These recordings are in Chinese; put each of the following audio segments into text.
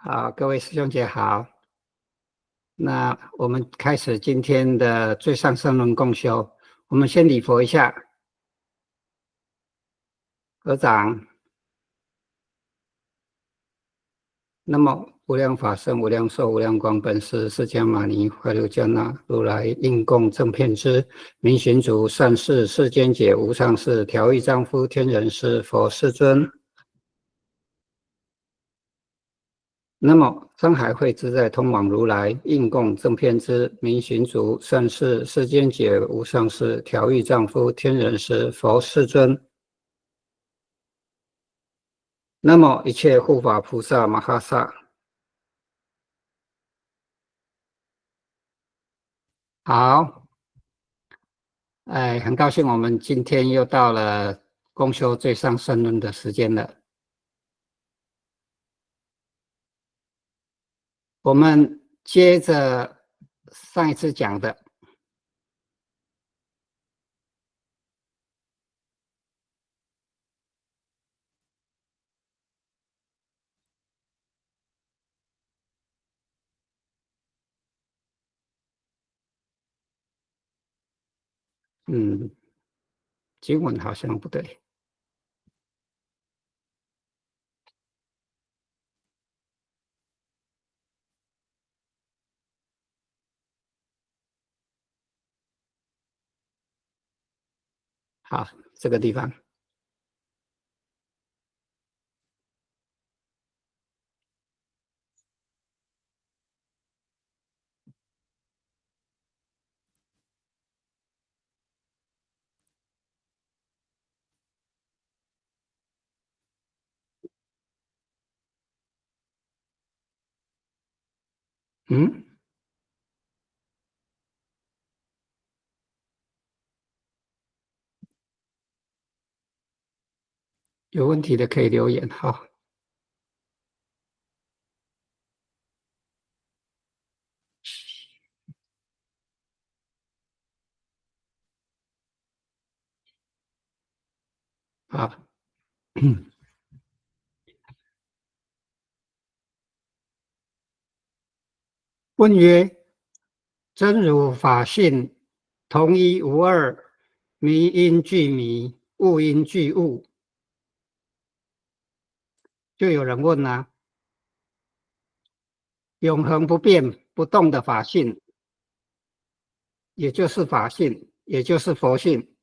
好，各位师兄姐好。那我们开始今天的最上圣论共修。我们先礼佛一下，合掌。那么，无量法身、无量寿、无量光本师释迦牟尼佛流迦那如来应供正遍知明行足善事世间解无上士调御丈夫天人师佛世尊。那么，山海会自在通往如来应供正遍知明行足善事世间解无上士调御丈夫天人师佛世尊。那么一切护法菩萨摩诃萨。好，很高兴我们今天又到了公修最上圣论的时间了。我们接着上一次讲的，经文好像不对。好，这个地方。嗯，有问题的可以留言。好，好。问曰：真如法性，同一无二，迷因具迷，悟因具悟。就有人问啊，永恒不变不动的法性，也就是法性，也就是佛性，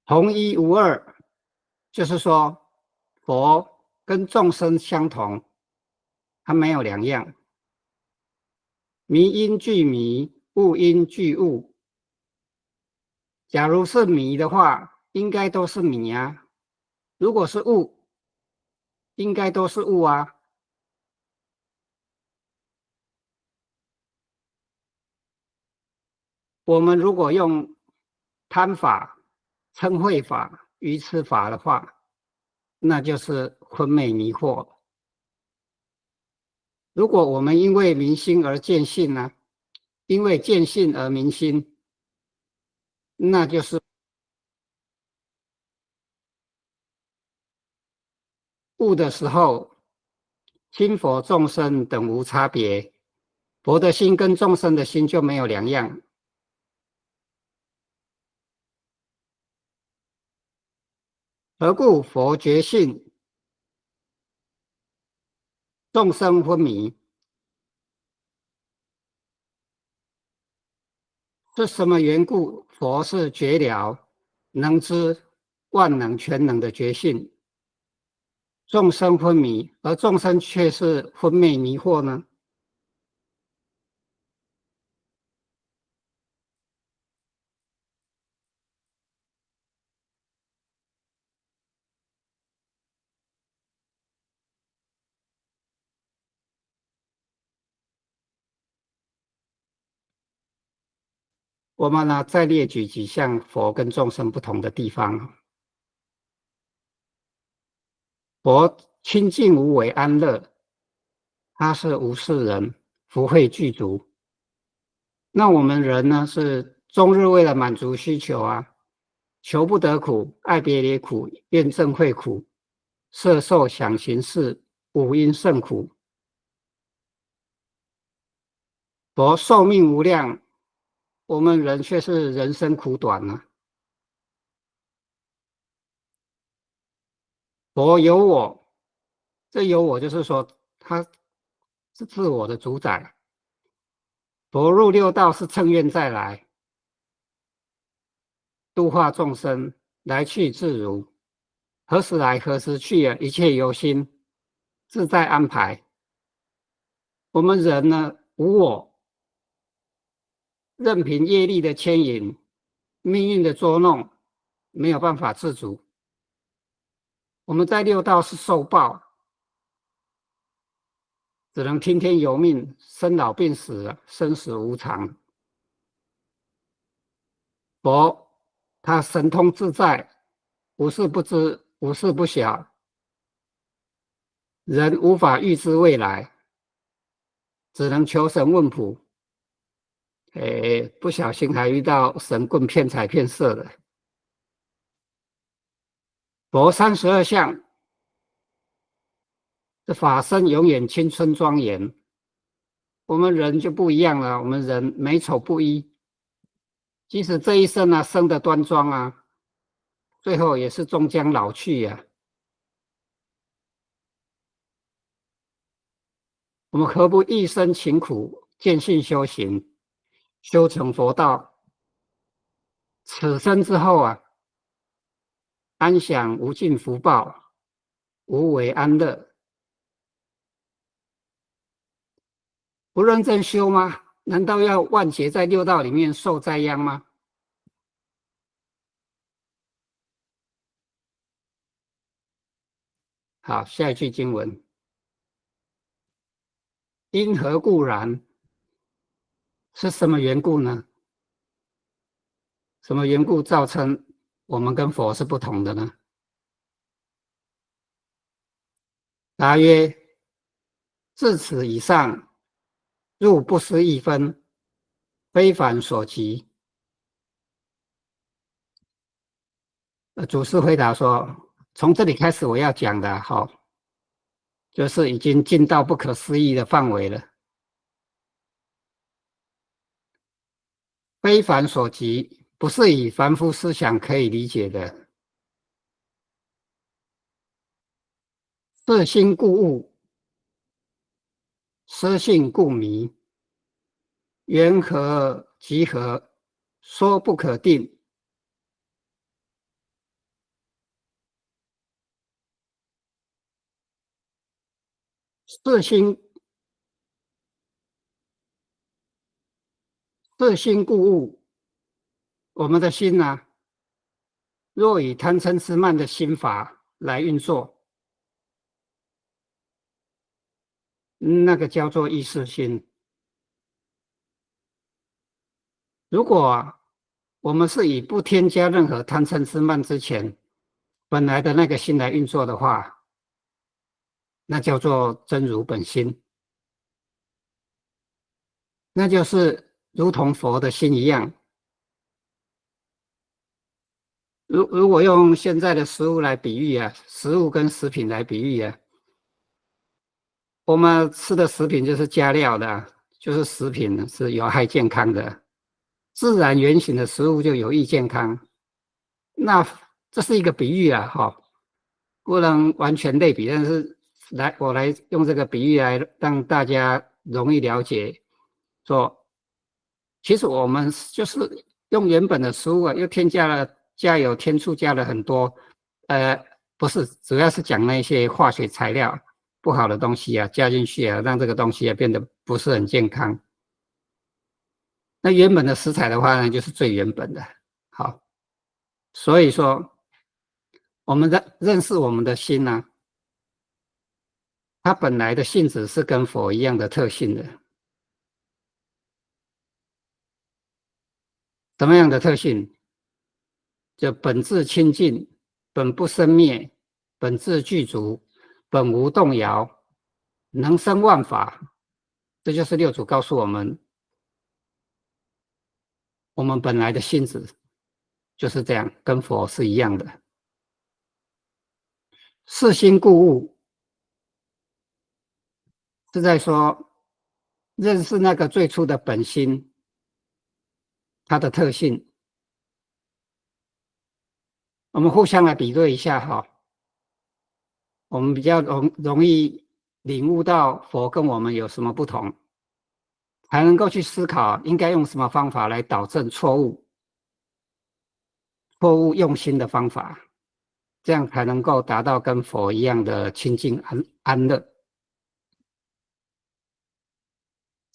同一无二，就是说佛跟众生相同，它没有两样。迷因具迷，悟因具悟。假如是迷的话，应该都是迷啊；如果是悟，应该都是悟啊。我们如果用贪法、嗔恚法、愚痴法的话，那就是昏昧迷惑。如果我们因为明心而见性呢？因为见性而明心，那就是悟的时候，心佛众生等无差别，佛的心跟众生的心就没有两样。何故佛觉性，众生昏迷？是什么缘故？佛是觉了、能知、万能、全能的觉性，众生昏迷，而众生却是昏昧迷惑呢？我们呢，再列举几项佛跟众生不同的地方。佛清净无为安乐，他是无事人，福慧具足。那我们人呢，是终日为了满足需求啊，求不得苦，爱别离苦，怨憎会苦，色受想行识，五阴盛苦。佛寿命无量，我们人却是人生苦短啊。佛有我，这有我就是说他是自我的主宰。佛入六道是乘愿再来，度化众生，来去自如，何时来何时去啊？一切由心，自在安排。我们人呢，无我，任凭业力的牵引，命运的捉弄，没有办法自主。我们在六道是受报，只能听天由命，生老病死，生死无常。佛他神通自在，无事不知，无事不晓，人无法预知未来，只能求神问卜。不小心还遇到神棍骗财骗色的。佛32相，这法身永远青春庄严。我们人就不一样了，我们人美丑不一，即使这一生啊生得端庄啊，最后也是终将老去啊。我们何不一生勤苦，见性修行，修成佛道？此生之后啊，安享无尽福报，无为安乐。不认真修吗？难道要万劫在六道里面受灾殃吗？好，下一句经文：因何故然？是什么缘故呢？什么缘故造成我们跟佛是不同的呢？答曰：自此以上，入不思一分，非凡所及。祖师回答说：从这里开始我要讲的，就是已经进到不可思议的范围了。非凡所及，不是以凡夫思想可以理解的。色心故物，色性故迷，缘何即合，说不可定。色心故物，我们的心呢，若以贪嗔痴慢的心法来运作，那个叫做意识心。如果我们是以不添加任何贪嗔痴慢之前本来的那个心来运作的话，那叫做真如本心，那就是如同佛的心一样。如果用现在的食物来比喻啊，食物跟食品来比喻啊，我们吃的食品就是加料的，就是食品是有害健康的。自然原型的食物就有益健康。那这是一个比喻啊，不能完全类比，但是我来用这个比喻来让大家容易了解，说其实我们就是用原本的食物啊，又加油添醋，加了很多，不是，主要是讲那些化学材料不好的东西啊，加进去啊，让这个东西啊变得不是很健康。那原本的食材的话呢，就是最原本的。好，所以说我们认识我们的心呢，它本来的性质是跟佛一样的特性的。什么样的特性？就本质清净，本不生灭，本质具足，本无动摇，能生万法。这就是六祖告诉我们，我们本来的性质。就是这样，跟佛是一样的。四心故物是在说认识那个最初的本心，它的特性。我们互相来比对一下哈，我们比较容易领悟到佛跟我们有什么不同，才能够去思考应该用什么方法来导正错误用心的方法，这样才能够达到跟佛一样的清净安乐，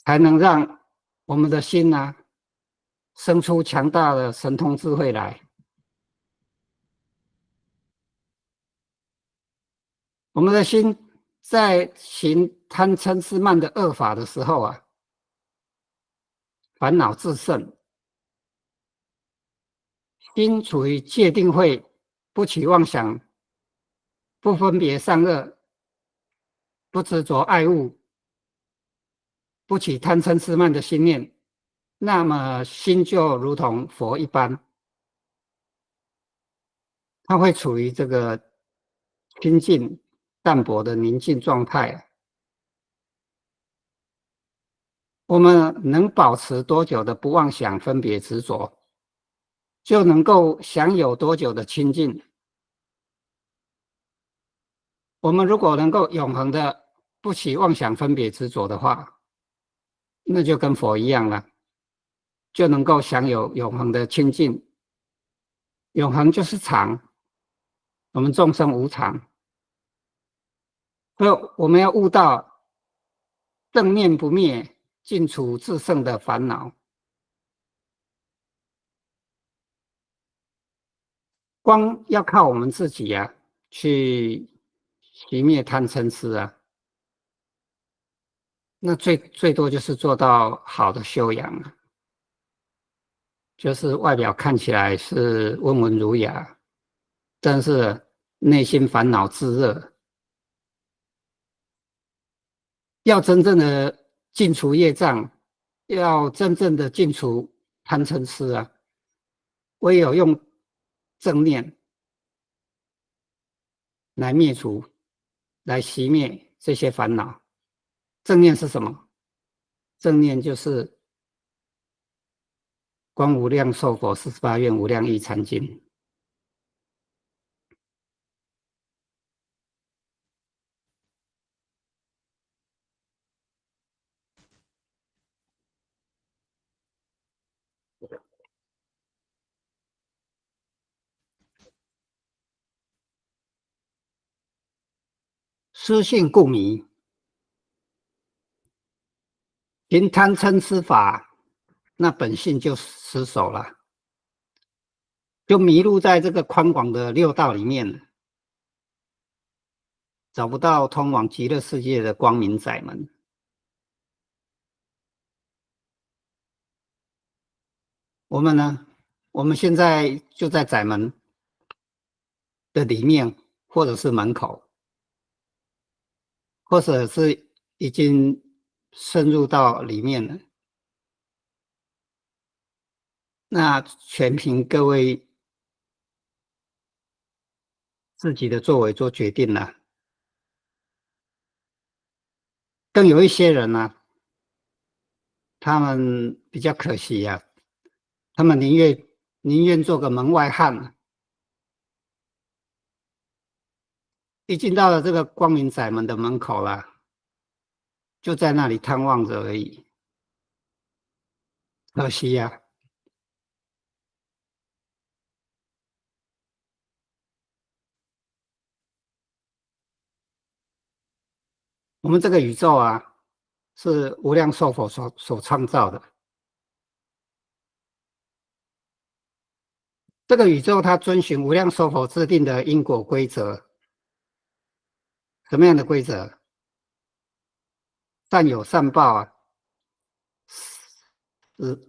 才能让我们的心呢生出强大的神通智慧来。我们的心在行贪嗔痴慢的恶法的时候啊，烦恼自盛，心处于戒定慧，不起妄想，不分别善恶，不执着爱物，不起贪嗔痴慢的心念，那么心就如同佛一般，它会处于这个清净淡泊的宁静状态。我们能保持多久的不妄想、分别、执着，就能够享有多久的清净。我们如果能够永恒的不起妄想、分别、执着的话，那就跟佛一样了，就能够享有永恒的清净。永恒就是常，我们众生无常，所以我们要悟到正念不灭、尽除自胜的烦恼。光要靠我们自己啊，去熄灭贪嗔痴啊，那最多就是做到好的修养啊，就是外表看起来是温文儒雅，但是内心烦恼炙热。要真正的尽除业障，要真正的尽除贪嗔痴啊，唯有用正念来灭除，来熄灭这些烦恼。正念是什么？正念就是观无量寿佛48愿无量义禅经。失性故迷，行贪嗔痴法，那本性就失守了，就迷路在这个宽广的六道里面了，找不到通往极乐世界的光明窄门。我们呢？我们现在就在窄门的里面，或者是门口，或者是已经深入到里面了。那全凭各位自己的作为做决定了。更有一些人呢、他们比较可惜呀、他们宁愿做个门外汉，一进到了这个光明窄门的门口了，就在那里探望着而已。可惜呀、我们这个宇宙啊，是无量寿佛所创造的。这个宇宙它遵循无量寿佛制定的因果规则。什么样的规则？善有善报啊，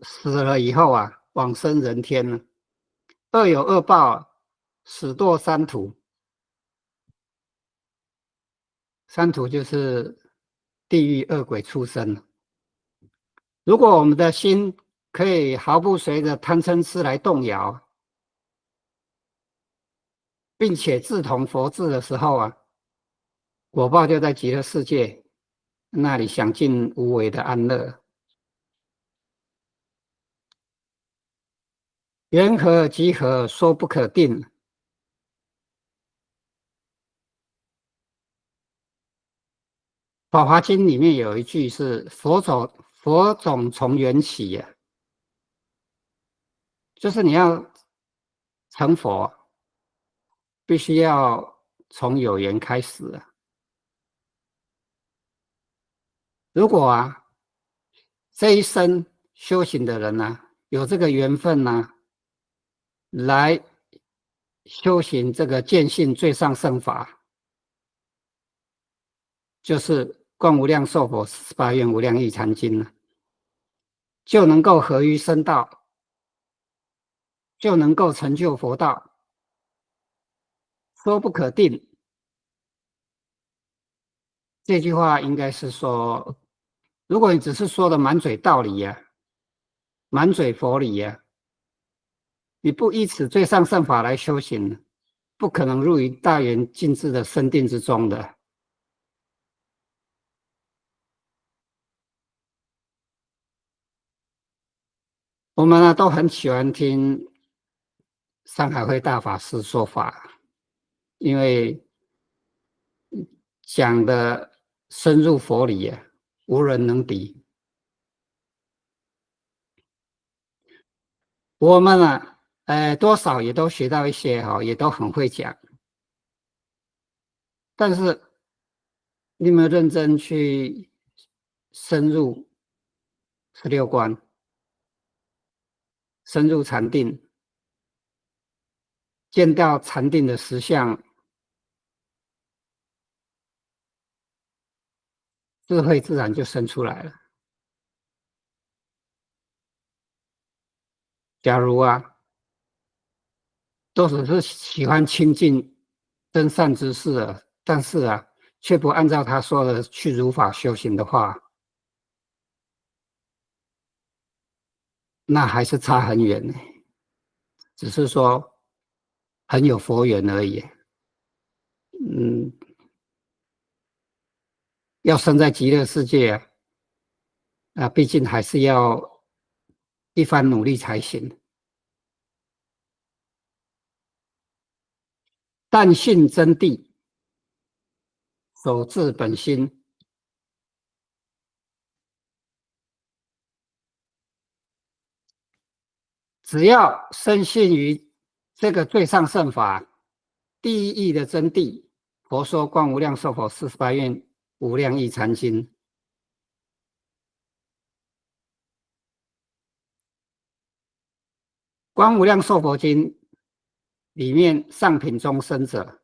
死了以后啊，往生人天了；恶有恶报啊，死堕三途。三途就是地狱、恶鬼、畜生。如果我们的心可以毫不随着贪嗔痴来动摇，并且志同佛志的时候啊，果报就在极乐世界那里享尽无为的安乐。缘何即合，说不可定。《法华经》里面有一句是“佛种从缘起”呀，就是你要成佛，必须要从有缘开始啊。如果这一生修行的人呢，有这个缘分呢，来修行这个见性最上圣法，就是《观无量寿佛48愿无量义禅经》了，就能够合于僧道，就能够成就佛道。说不可定，这句话应该是说，如果你只是说的满嘴道理呀、满嘴佛理呀、你不依此最上圣法来修行，不可能入于大圆尽智的深定之中的。我们都很喜欢听上海会大法师说法，因为讲的深入佛理呀、无人能敌。我们多少也都学到一些也都很会讲，但是你有没有认真去深入16观，深入禅定，见到禅定的实相，智慧自然就生出来了。假如都只是喜欢亲近真善之事但是却不按照他说的去如法修行的话，那还是差很远呢。只是说很有佛缘而已。嗯，要生在极乐世界毕竟还是要一番努力才行。但信真谛，守志本心，只要深信于这个最上圣法第一义的真谛，佛说观无量寿佛48愿无量义禅经，观无量寿佛经里面上品中生者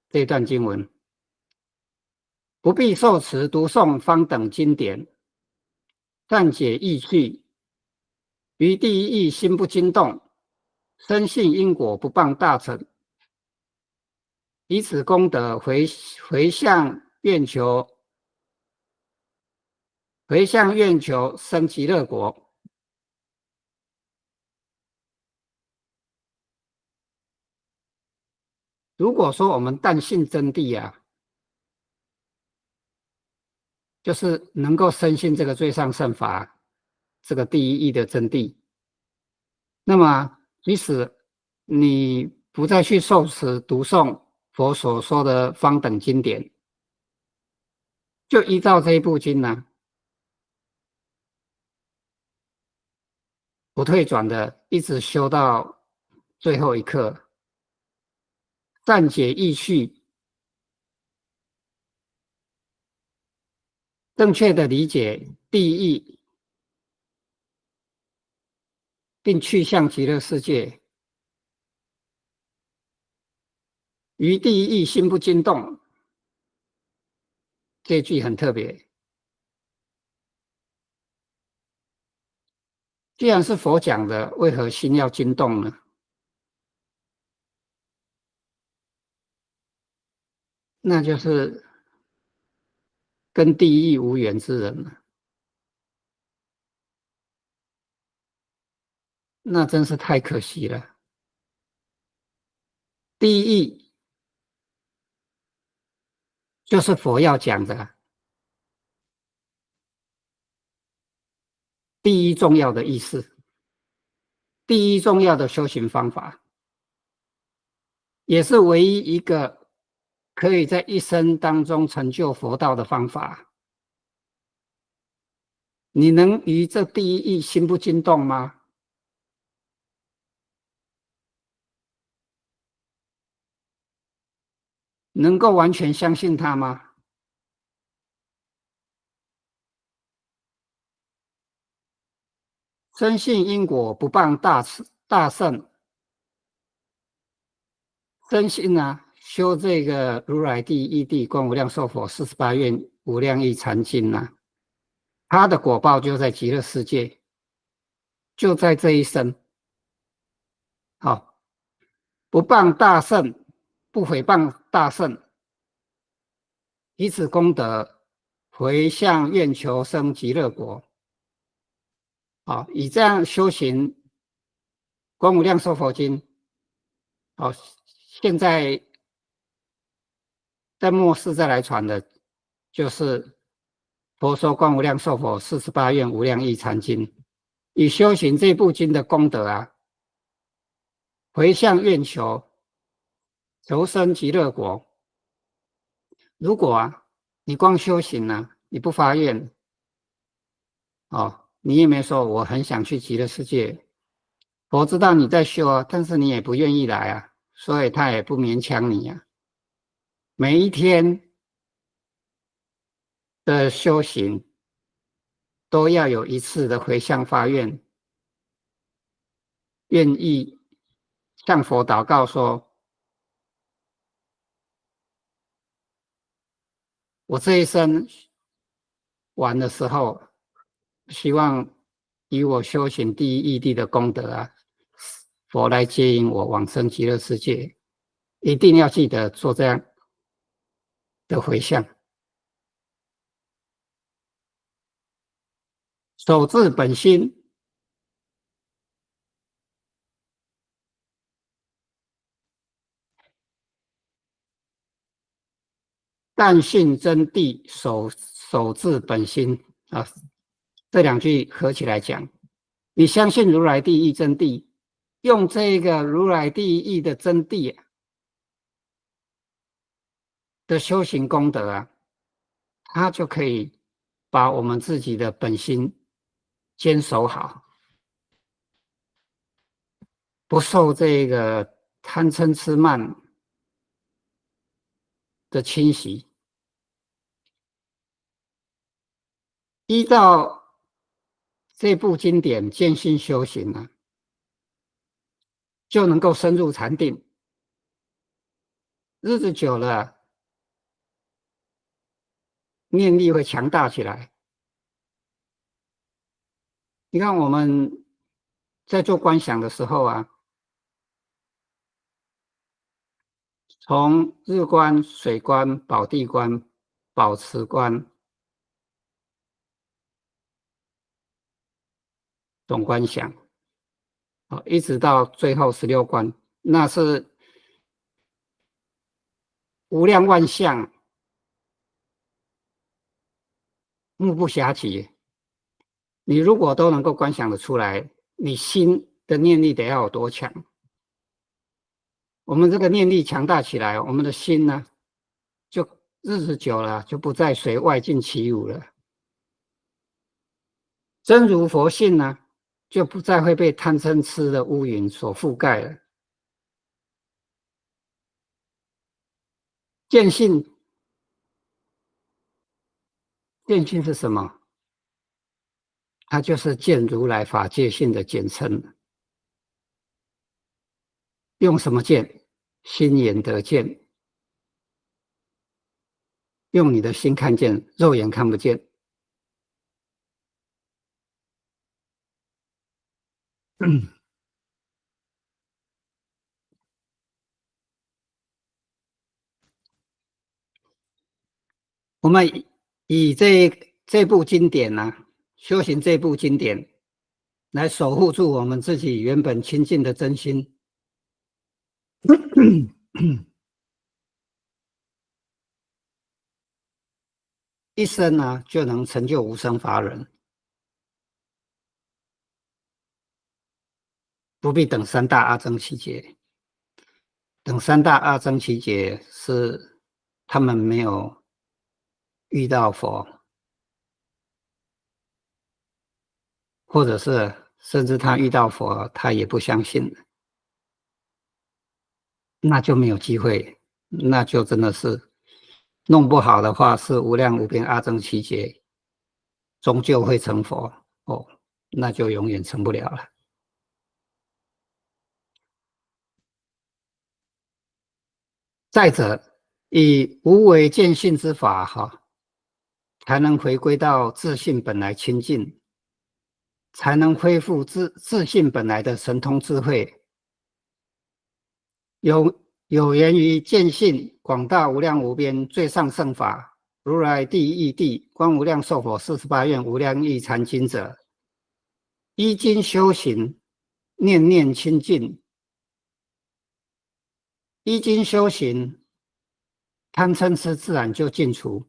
这段经文，不必受持读诵方等经典，暂解意趣，于第一义心不惊动，深信因果不谤大乘，以此功德回向愿求生极乐国。如果说我们但信真谛就是能够深信这个最上圣法，这个第一义的真谛，那么即使你不再去受持读诵佛所说的方等经典，就依照这一部经不退转的一直修到最后一刻，暂解意趣，正确的理解第一义，并去向极乐世界，于第一义心不惊动，这句很特别。既然是佛讲的，为何心要惊动呢？那就是跟第一义无缘之人了，那真是太可惜了。第一义就是佛要讲的第一重要的意思，第一重要的修行方法，也是唯一一个可以在一生当中成就佛道的方法。你能于这第一义心不惊动吗？能够完全相信他吗？深信因果不谤大圣，深信啊，修这个如来第一义观无量寿佛48愿无量义禅经啊，他的果报就在极乐世界，就在这一生。好，不谤大圣，不毁谤大圣，以此功德回向愿求生极乐国。好，以这样修行观无量寿佛经，好，现在在末世再来传的，就是佛说观无量寿佛48愿无量义禅经，以修行这部经的功德啊，回向愿求生极乐国。如果啊，你光修行呢，你不发愿，哦，你也没说我很想去极乐世界，佛知道你在修啊，但是你也不愿意来啊，所以他也不勉强你啊。每一天的修行都要有一次的回向发愿，愿意向佛祷告说，我这一生完的时候，希望以我修行第一义谛的功德啊，佛来接引我往生极乐世界，一定要记得做这样的回向。守至本心，但信真谛，守至本心啊，这两句合起来讲，你相信如来第一真谛，用这个如来第一义的真谛的修行功德啊，它就可以把我们自己的本心坚守好，不受这个贪嗔痴慢的侵袭。依照这部经典坚信修行啊，就能够深入禅定，日子久了，念力会强大起来。你看我们在做观想的时候啊，从日观、水观、宝地观、宝池观、总观想，一直到最后16观，那是无量万象，目不暇接。你如果都能够观想得出来，你心的念力得要有多强？我们这个念力强大起来，我们的心呢，就日子久了就不再随外境起舞了。真如佛性呢，就不再会被贪嗔痴的乌云所覆盖了。见性，见性是什么？它就是见如来法界性的简称。用什么见？心眼得见。用你的心看见，肉眼看不见。我们以这部经典呢、修行这部经典，来守护住我们自己原本清净的真心。一生呢就能成就无生法忍，不必等三大阿僧祇劫。等三大阿僧祇劫是他们没有遇到佛，或者是甚至他遇到佛，他也不相信，那就没有机会，那就真的是弄不好的话，是无量无边阿僧祇劫，终究会成佛哦，那就永远成不了了。再者，以无为见性之法，才能回归到自性本来清净，才能恢复自性本来的神通智慧。有源于见性广大无量无边最上圣法，如来第一义谛观无量寿佛48愿无量义禅经者，依经修行，念念清净，依经修行，贪嗔痴自然就尽除，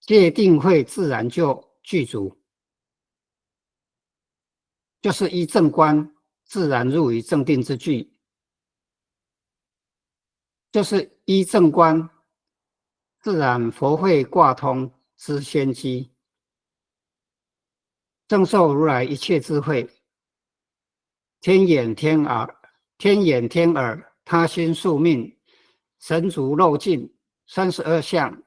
戒定慧自然就具足，就是依正观，自然入于正定之具，就是依正观，自然佛慧挂通之先机，正受如来一切智慧，天眼天耳，他心宿命，神足肉尽32相，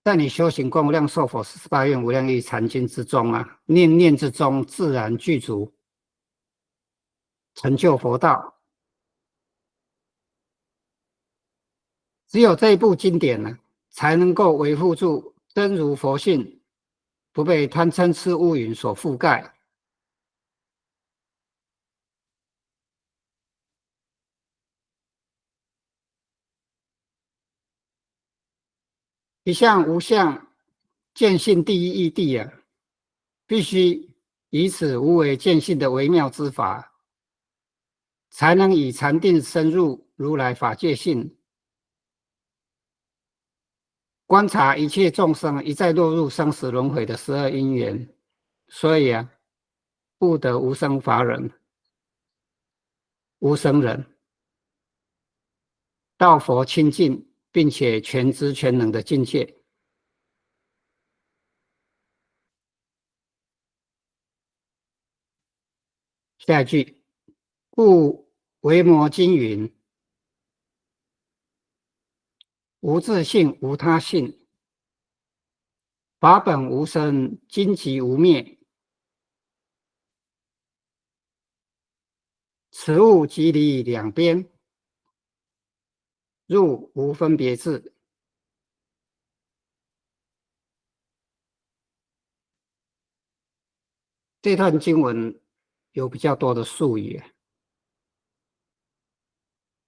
在你修行观无量寿佛48愿无量义禅经之中啊，念念之中自然具足，成就佛道。只有这一部经典呢，才能够维护住真如佛性，不被贪嗔痴乌云所覆盖。一向无相，见性第一义谛啊，必须以此无为见性的微妙之法，才能以禅定深入如来法界性，观察一切众生一再落入生死轮回的12因缘。所以啊，不得无生法忍，无生忍，道佛清净并且全知全能的境界。下一句，故维摩经云：无自性，无他性，法本无生，今即无灭。此物即离两边，入无分别智。这段经文有比较多的术语，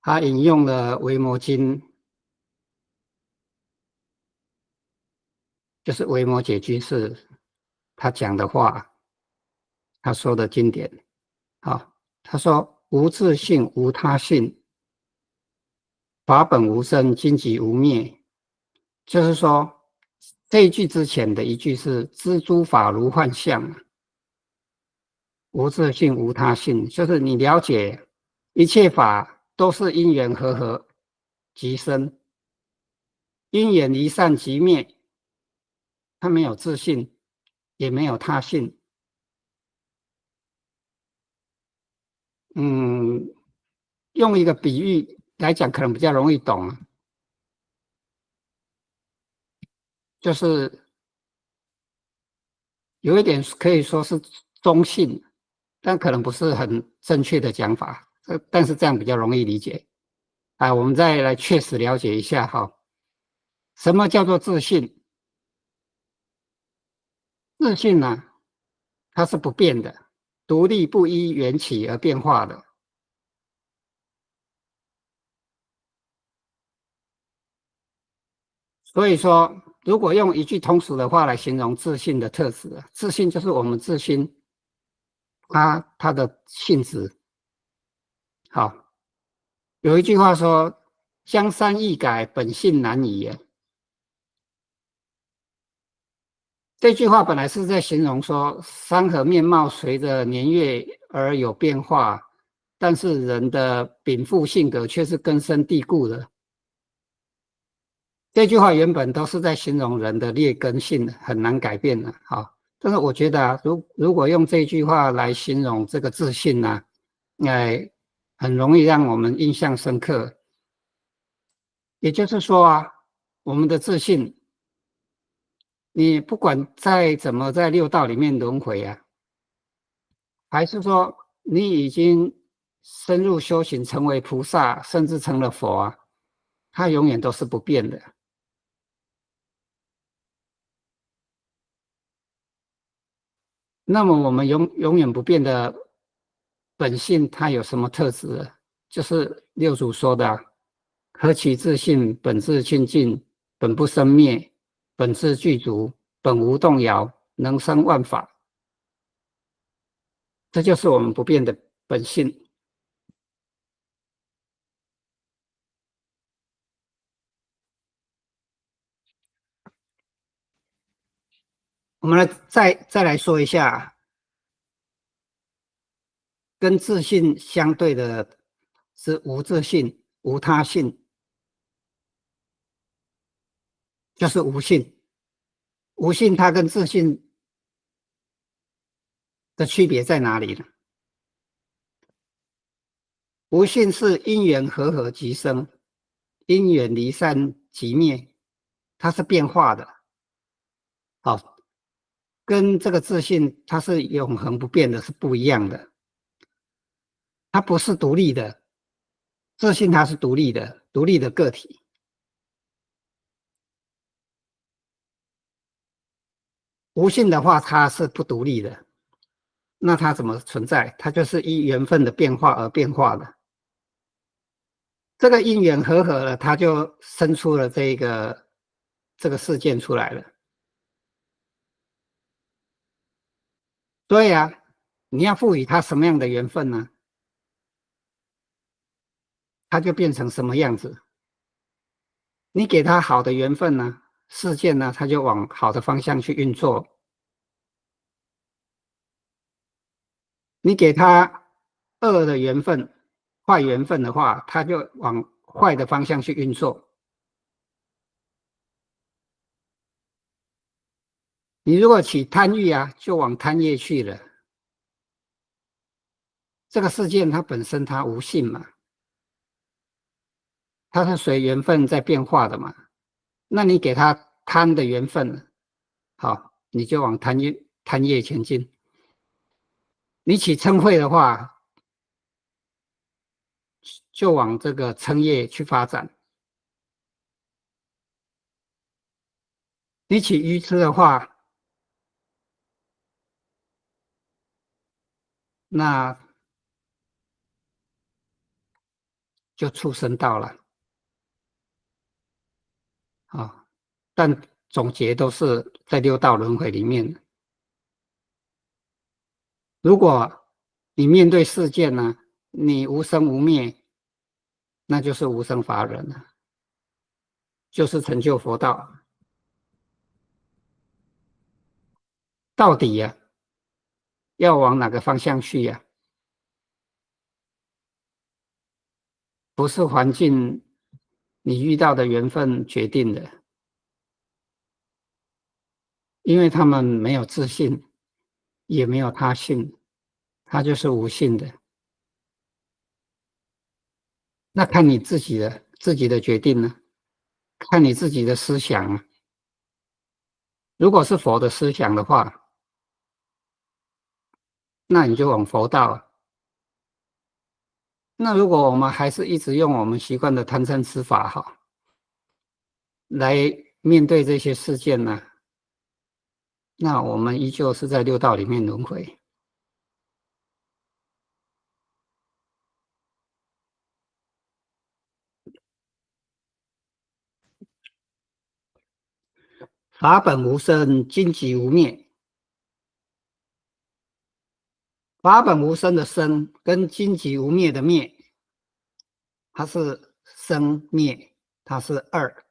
他引用了维摩经，就是维摩诘居士他讲的话，他说的经典。好，他说无自性，无他性，法本无生，今即无灭。就是说这一句之前的一句是知诸法如幻象，无自性，无他性，就是你了解一切法都是因缘和合即生，因缘离散即灭，它没有自性，也没有他性。用一个比喻来讲，可能比较容易懂，就是有一点可以说是中性，但可能不是很正确的讲法，但是这样比较容易理解。我们再来确实了解一下哈，什么叫做自性？自性呢，它是不变的，独立不依缘起而变化的。所以说，如果用一句通俗的话来形容自性的特质，自性就是我们自心它的性质。好，有一句话说：“江山易改，本性难移。”这句话本来是在形容说山河面貌随着年月而有变化，但是人的禀赋性格却是根深蒂固的。这句话原本都是在形容人的劣根性，很难改变的。好，但是我觉得啊，如果用这句话来形容这个自信呢，很容易让我们印象深刻。也就是说啊，我们的自信，你不管再怎么在六道里面轮回啊，还是说你已经深入修行，成为菩萨，甚至成了佛啊，它永远都是不变的。那么我们永远不变的本性，它有什么特质呢？就是六祖说的啊何其自信，本自清净，本不生灭，本自具足，本无动摇，能生万法。这就是我们不变的本性。我们再来说一下，跟自信相对的是无自信、无他性，就是无性。无性它跟自信的区别在哪里呢？无性是因缘和合即生，因缘离散即灭，它是变化的。好，跟这个自信它是永恒不变的，是不一样的。它不是独立的，自信它是独立的，独立的个体。无性的话，它是不独立的。那它怎么存在？它就是依缘分的变化而变化的。这个因缘和合了，它就生出了这个事件出来了。所以啊，你要赋予它什么样的缘分呢？它就变成什么样子。你给它好的缘分呢，事件呢，它就往好的方向去运作；你给它恶的缘分、坏缘分的话，它就往坏的方向去运作。你如果起贪欲啊，就往贪业去了。这个事件它本身它无性嘛，它是随缘分在变化的嘛。那你给它贪的缘分，好，你就往贪业前进。你起嗔恚的话，就往这个嗔业去发展。你起愚痴的话，那就畜生道了啊。但总结都是在六道轮回里面。如果你面对事件呢，你无生无灭，那就是无生法忍了，就是成就佛道。到底呀、要往哪个方向去呀、不是环境你遇到的缘分决定的，因为他们没有自信，也没有他性，他就是无性的。那看你自己的决定呢？看你自己的思想啊。如果是佛的思想的话，那你就往佛道。那如果我们还是一直用我们习惯的贪嗔痴法哈，来面对这些事件呢，那我们依旧是在六道里面轮回。法本无生，荆棘无灭。法本无生的生跟荆棘无灭的灭，它是生灭，它是二，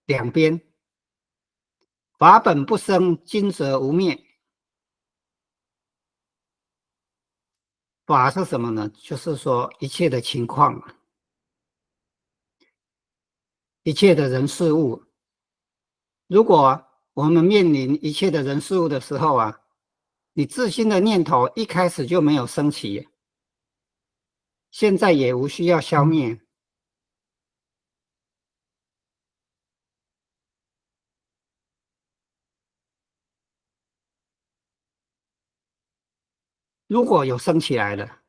两边。法本不生，今则无灭。法是什么呢？就是说一切的情况，一切的人事物。如果我们面临一切的人事物的时候啊，你自心的念头一开始就没有升起，现在也无需要消灭。如果有升起来了，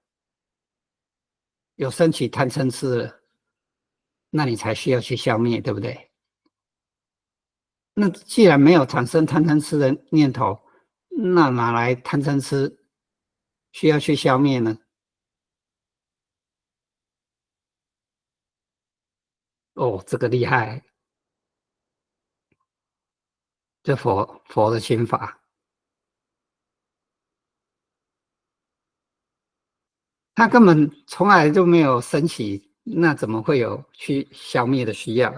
有升起贪嗔痴了，那你才需要去消灭，对不对？那既然没有产生贪嗔痴的念头，那哪来贪嗔痴需要去消灭呢？哦，这个厉害，这佛的心法，他根本从来就没有升起，那怎么会有去消灭的需要？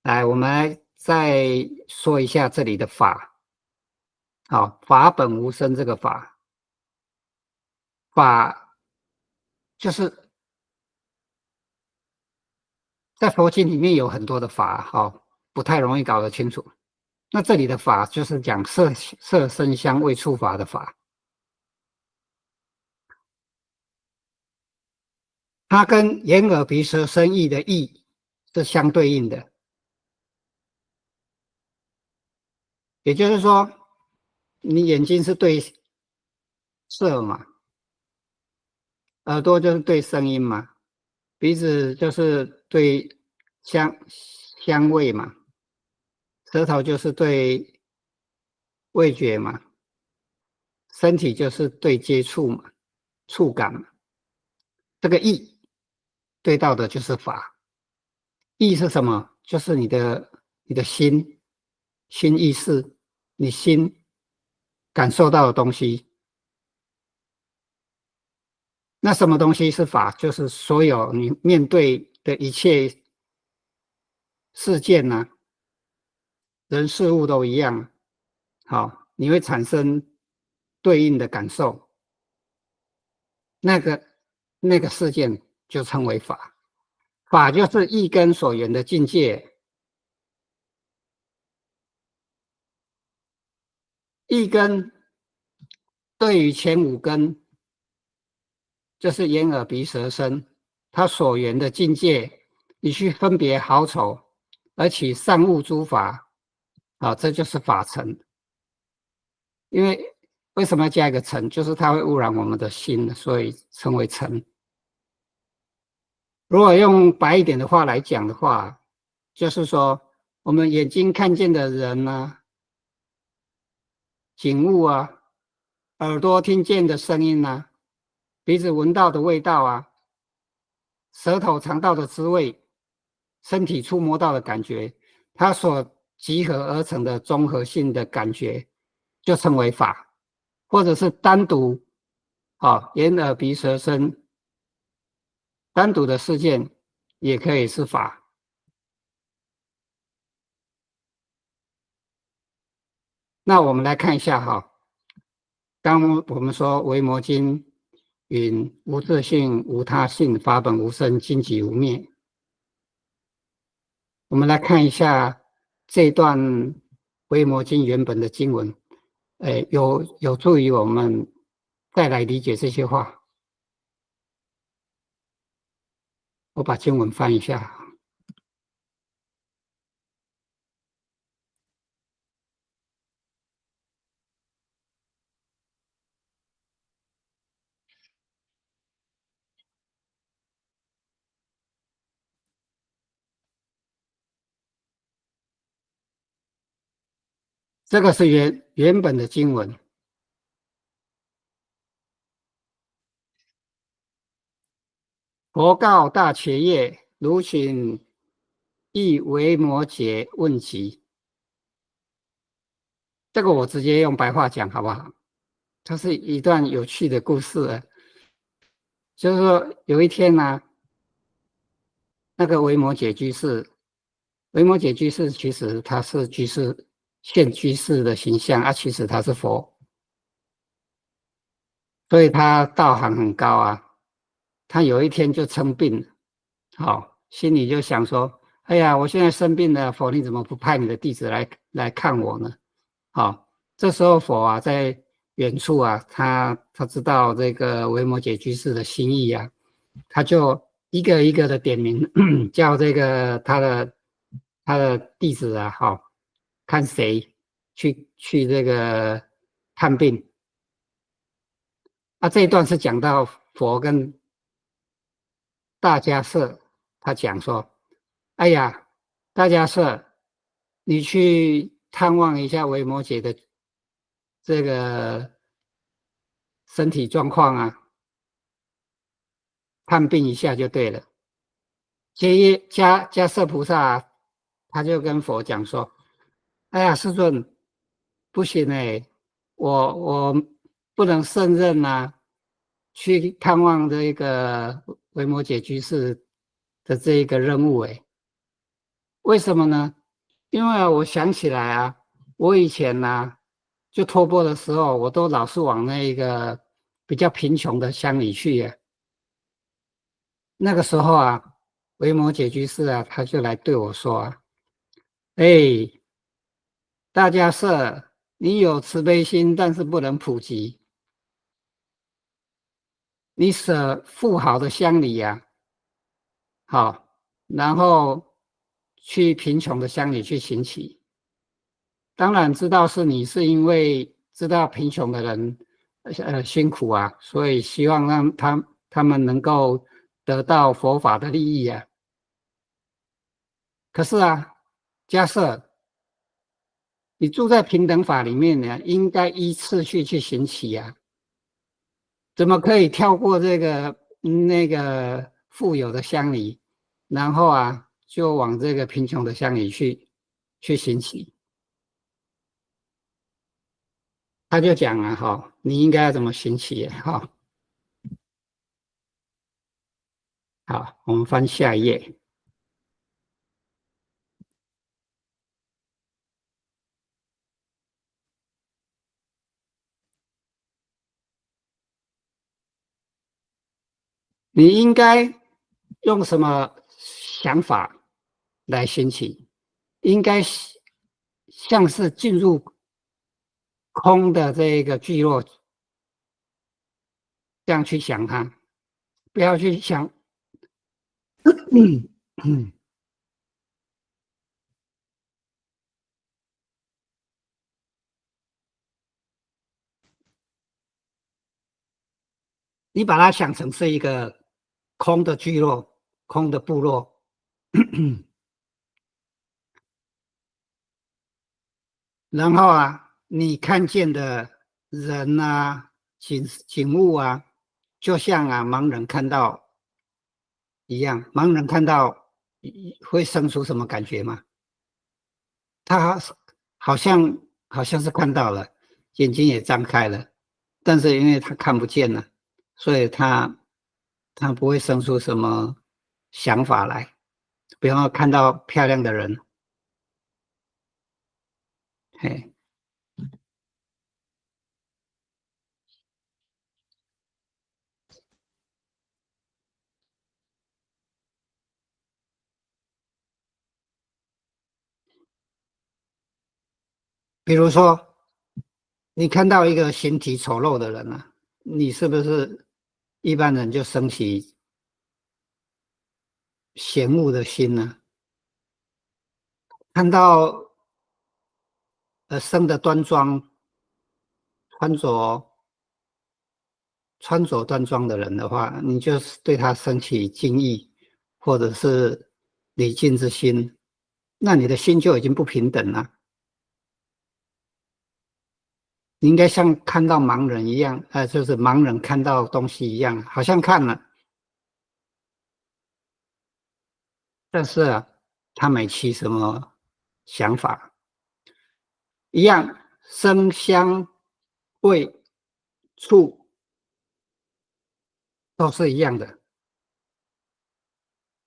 来，我们来再说一下这里的法。好，法本无生这个法，法就是在佛经里面有很多的法，好，不太容易搞得清楚。那这里的法就是讲色声香味触法的法，它跟眼耳鼻舌身意的意是相对应的。也就是说，你眼睛是对色嘛，耳朵就是对声音嘛，鼻子就是对香味嘛，舌头就是对味觉嘛，身体就是对接触嘛，触感嘛。这个意对到的就是法。意是什么？就是你的心意识，你心感受到的东西。那什么东西是法？就是所有你面对的一切事件呢、人事物都一样。好，你会产生对应的感受，那个那个事件就称为法。法就是一根所缘的境界，一根对于前五根，就是眼耳鼻舌身，它所缘的境界，你去分别好丑，而起善恶诸法，啊，这就是法尘。因为什么要加一个尘？就是它会污染我们的心，所以称为尘。如果用白一点的话来讲的话，就是说我们眼睛看见的人呢、景物啊，耳朵听见的声音啊，鼻子闻到的味道啊，舌头尝到的滋味，身体触摸到的感觉，它所集合而成的综合性的感觉，就称为法，或者是单独眼耳鼻舌身单独的事件，也可以是法。那我们来看一下刚我们说维摩经云无自性、无他性、法本无生、经己无灭。我们来看一下这段维摩经原本的经文，有助于我们再来理解这些话。我把经文翻一下，这个是原本的经文。佛告大伽耶：如请一维摩诘问疾。这个我直接用白话讲好不好？它是一段有趣的故事啊，就是说有一天呢、那个维摩诘居士，维摩诘居士其实他是居士现居士的形象啊，其实他是佛，所以他道行很高啊。他有一天就生病了，好，心里就想说：哎呀，我现在生病了，佛你怎么不派你的弟子来看我呢？好，这时候佛啊在远处啊，他知道这个维摩诘居士的心意啊，他就一个一个的点名，叫这个他的弟子啊，好，看谁去这个探病。啊，这一段是讲到佛跟大迦叶，他讲说：哎呀，大迦叶，你去探望一下维摩诘的这个身体状况啊，探病一下就对了。迦叶菩萨啊他就跟佛讲说：哎呀，世尊，不行哎，我不能胜任呐、去探望这个维摩诘居士的这一个任务哎。为什么呢？因为我想起来啊，我以前呢、就托钵的时候，我都老是往那个比较贫穷的乡里去呀。那个时候啊，维摩诘居士啊，他就来对我说啊：哎，大家是你有慈悲心，但是不能普及。你舍富豪的乡里呀、好，然后去贫穷的乡里去行乞。当然知道是你是因为知道贫穷的人辛苦啊，所以希望让他们能够得到佛法的利益啊。可是啊，假设你住在平等法里面呢，应该依次序去行乞啊，怎么可以跳过这个那个富有的乡里，然后啊就往这个贫穷的乡里去行乞？他就讲了哈，你应该要怎么行乞哈。好，我们翻下一页。你应该用什么想法来兴起？应该像是进入空的这个聚落，这样去想它，不要去想，你把它想成是一个空的聚落、空的部落，然后啊，你看见的人啊、景物啊，就像啊盲人看到一样，盲人看到会生出什么感觉吗？他好像好像是看到了，眼睛也张开了，但是因为他看不见了，所以他不会生出什么想法来。比方说看到漂亮的人，嘿，比如说你看到一个形体丑陋的人啊，你是不是一般人就升起嫌恶的心呢？看到生的端庄，穿着端庄的人的话，你就是对他升起敬意，或者是礼敬之心，那你的心就已经不平等了。你应该像看到盲人一样，就是盲人看到东西一样，好像看了，但是啊，他没起什么想法，一样，声香味触都是一样的。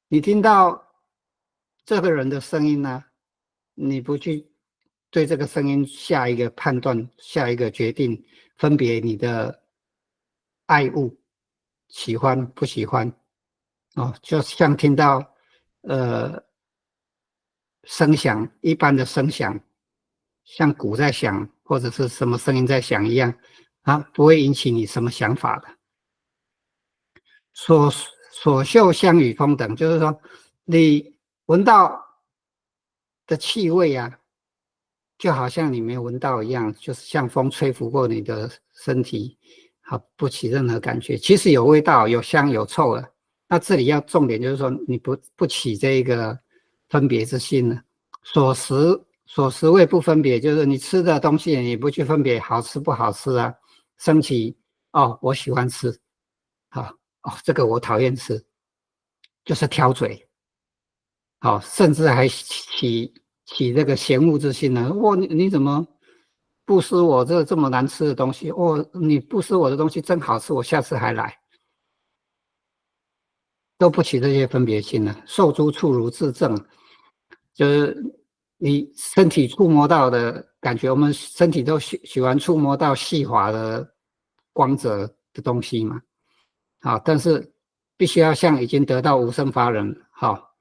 你听到这个人的声音呢，你不去对这个声音下一个判断、下一个决定，分别你的爱恶、喜欢不喜欢哦，就像听到呃声响一般的声响，像鼓在响或者是什么声音在响一样啊，不会引起你什么想法的。所嗅香与风等，就是说你闻到的气味啊，就好像你没闻到一样，就是像风吹拂过你的身体，好不起任何感觉。其实有味道，有香有臭的。那这里要重点就是说，你不起这一个分别之心呢。所食味不分别，就是你吃的东西你不去分别好吃不好吃啊，升起哦，我喜欢吃，好哦，这个我讨厌吃，就是挑嘴。好，甚至还起这个嫌恶之心呢。哇，你怎么不吃我这么难吃的东西？哦，你不吃我的东西真好吃，我下次还来，都不起这些分别心呢。受诸处如自正，就是你身体触摸到的感觉，我们身体都喜欢触摸到细滑的光泽的东西嘛。好，但是必须要像已经得到无生法忍，好，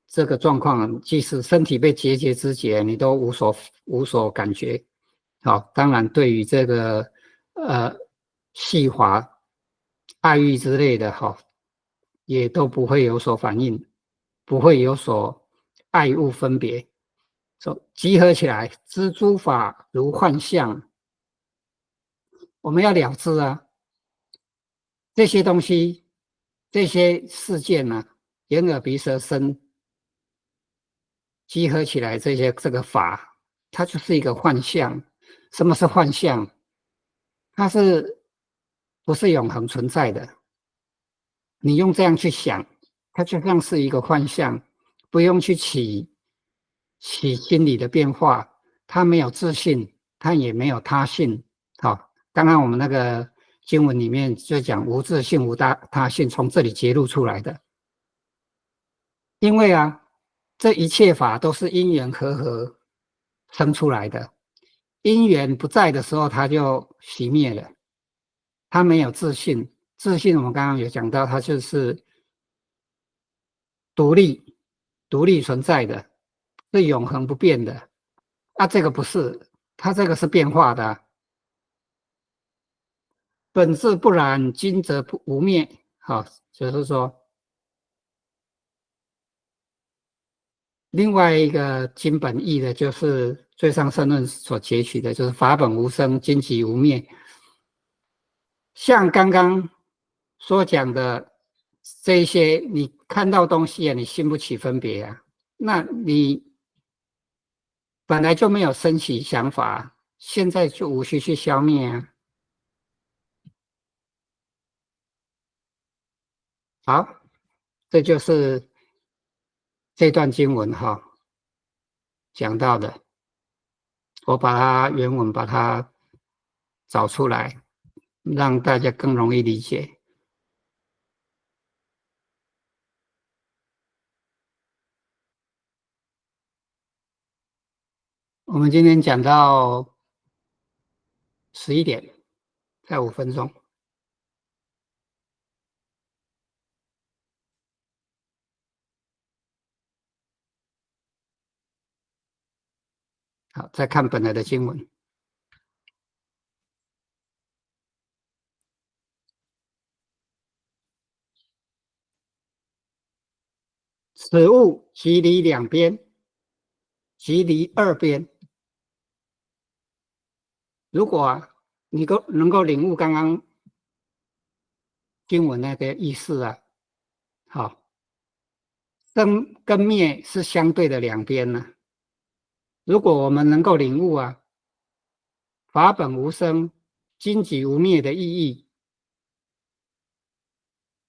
这个状况，即使身体被节节肢解，你都无所感觉。好，当然对于这个呃细滑、爱欲之类的，好，也都不会有所反应，不会有所爱恶分别。说集合起来，知诸法如幻象，我们要了知啊，这些东西，这些事件呢、眼耳鼻舌身集合起来，这个法，它就是一个幻象。什么是幻象？它是不是永恒存在的？你用这样去想，它就像是一个幻象，不用去起心理的变化。它没有自信，它也没有他性。好，刚刚我们那个经文里面就讲无自性、无他性，从这里揭露出来的。因为啊，这一切法都是因缘和合生出来的，因缘不在的时候，它就熄灭了。它没有自信，自信我们刚刚有讲到，它就是独立、独立存在的，是永恒不变的。啊，这个不是，它这个是变化的啊，本质不然，今则不无灭。好，就是说另外一个经本义的，就是《最上圣论》所截取的，就是法本无生，今即无灭。像刚刚所讲的这一些，你看到东西啊，你心不起分别啊，那你本来就没有升起想法，现在就无需去消灭啊。好，这就是这段经文哈讲到的，我把它原文把它找出来，让大家更容易理解。我们今天讲到11点，再5分钟，好，再看本来的经文。此物即离两边，即离二边。如果你能够领悟刚刚经文那个意思啊，好，生跟灭是相对的两边呢。如果我们能够领悟啊，法本无生，今即无灭的意义，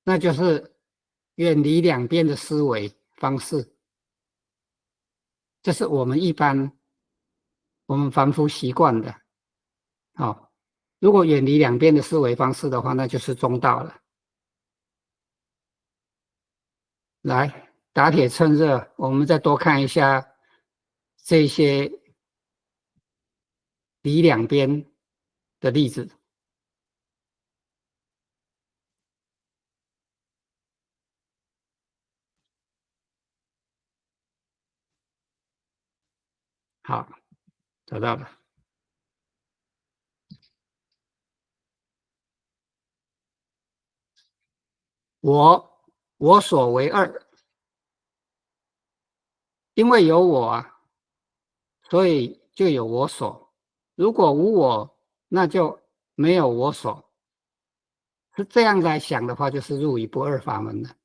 那就是远离两边的思维方式。这是我们凡夫习惯的。好，如果远离两边的思维方式的话，那就是中道了。来。打铁趁热，我们再多看一下这些离两边的例子。好，找到了。我所为二，因为有我啊，所以就有我所。如果无我，那就没有我所。是这样来想的话，就是入于不二法门了。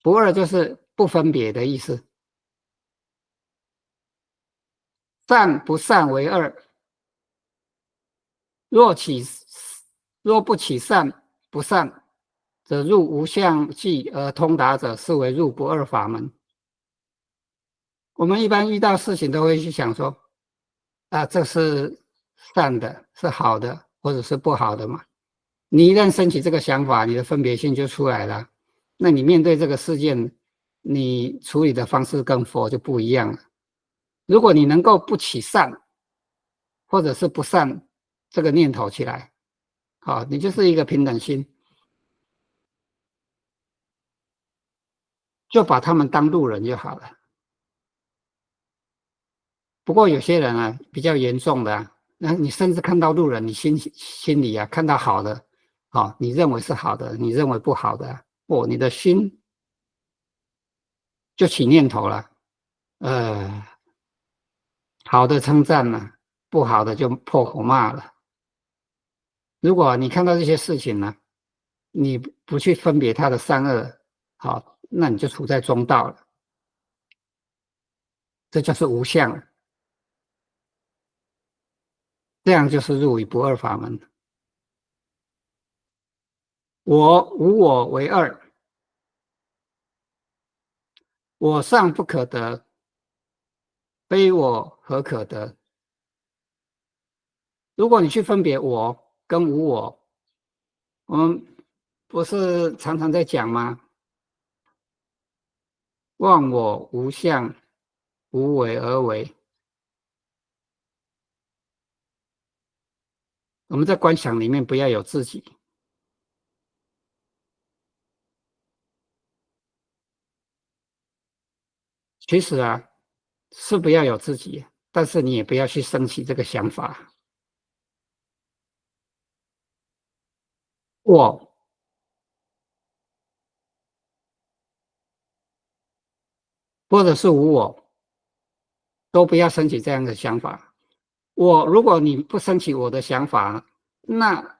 不二就是不分别的意思，善不善为二。若起若不起善不善，则入无相寂而通达者，是为入不二法门。我们一般遇到事情都会去想说，啊，这是善的，是好的，或者是不好的嘛。你一旦升起这个想法，你的分别性就出来了。那你面对这个事件，你处理的方式跟佛就不一样了。如果你能够不起善，或者是不善这个念头起来，好，你就是一个平等心，就把他们当路人就好了。不过有些人啊，比较严重的啊，那你甚至看到路人，你心里啊看到好的，哦，你认为是好的，你认为不好的，哦，你的心就起念头了。好的称赞呢，不好的就破口骂了。如果你看到这些事情呢，你不去分别它的善恶，好，那你就处在中道了，这就是无相了，这样就是入于不二法门。我无我为二，我尚不可得，非我何可得？如果你去分别我跟无我，我们不是常常在讲吗？忘我无相，无为而为。我们在观想里面不要有自己。其实啊，是不要有自己，但是你也不要去升起这个想法。我或者是无我，都不要升起这样的想法。如果你不升起我的想法，那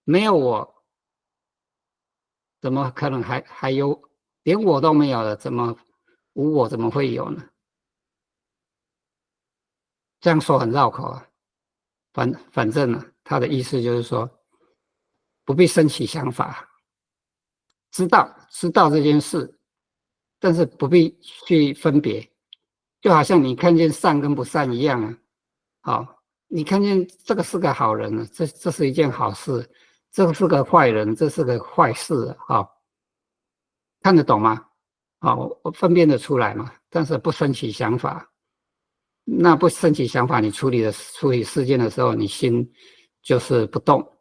没有我，怎么可能还有？连我都没有了，无我怎么会有呢？这样说很绕口啊。反正呢，他的意思就是说，不必升起想法，知道这件事，但是不必去分别，就好像你看见善跟不善一样啊。好，你看见这个是个好人呢，这是一件好事；这个是个坏人，这是个坏事。好，看得懂吗？好，我分辨得出来嘛，但是不升起想法。那不升起想法，你处理事件的时候，你心就是不动。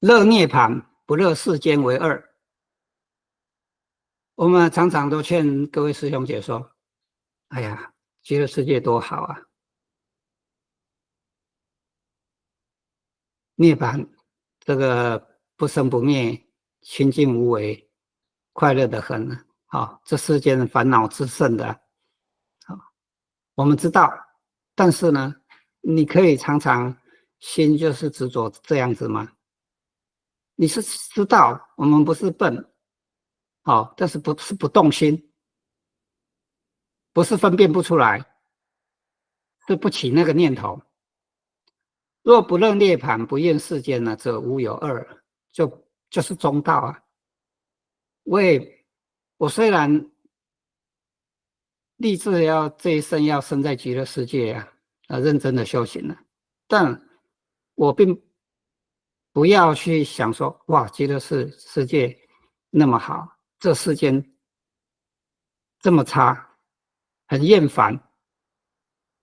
乐涅盘不乐世间为二。我们常常都劝各位师兄姐说：“哎呀，极乐世界多好啊！涅槃这个不生不灭，清净无为，快乐的很啊！好，这世间的烦恼之甚的，好，我们知道。但是呢，你可以常常心就是执着这样子吗？你是知道，我们不是笨，好，但是不是不动心，不是分辨不出来，是不起那个念头。若不认涅盘，不厌世间呢，则无有二，就是中道啊。我虽然立志要这一生要生在极乐世界啊，认真的修行了，但我并不要去想说，哇，极乐世界那么好，这世间这么差，很厌烦。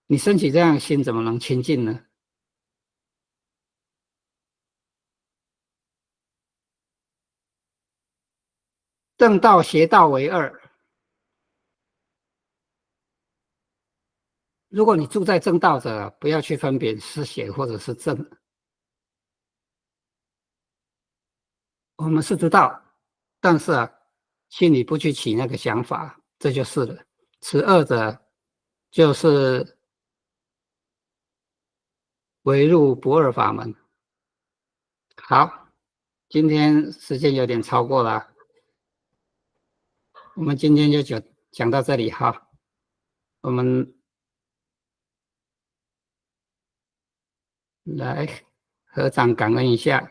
你升起这样的心，怎么能清净呢？正道邪道为二。如果你住在正道者，不要去分辨是邪或者是正，我们是知道，但是心里不去起那个想法，这就是了。此二者就是为入不二法门。好，今天时间有点超过了，我们今天就讲到这里哈。我们来合掌感恩一下。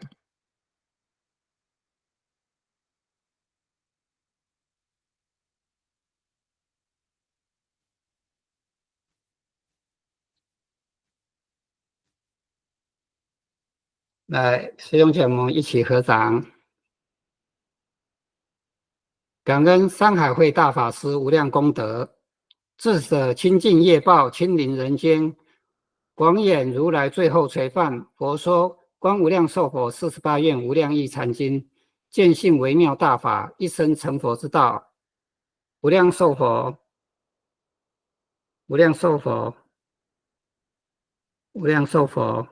来，师兄姐，我们一起合掌，感恩山海会大法师无量功德，智者清净业报，亲临人间，广演如来最后垂范。佛说观无量寿佛48愿无量义禅经，见性微妙大法，一生成佛之道。无量寿佛，无量寿佛，无量寿佛。